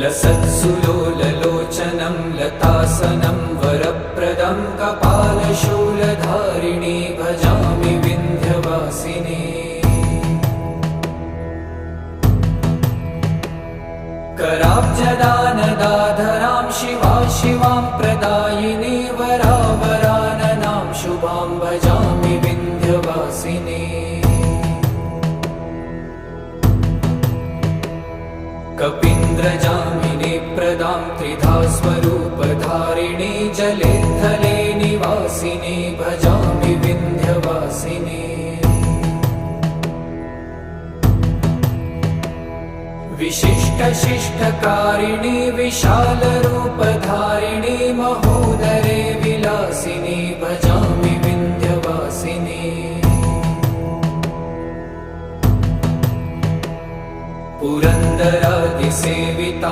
लसत्सुलोललोचनं लतासनं वरप्रदं कपालशूलधारिणी भजामि विन्ध्यवासिनी। कराब्जदानदाधरां शिवा शिवां प्रदायिनी वरावराननां शुभां भजामि विन्ध्यवासिनी। कपीन्द्रजामिनी प्रदां त्रिधा स्वरूपधारिणी जले थले निवासिनी भजामि विन्ध्यवासिनी। विशिष्टशिष्टकारिणी विशालरूपधारिणी महोदरे विलासिनी भजामि विन्ध्यवासिनी। पुरन्दरादिसेविता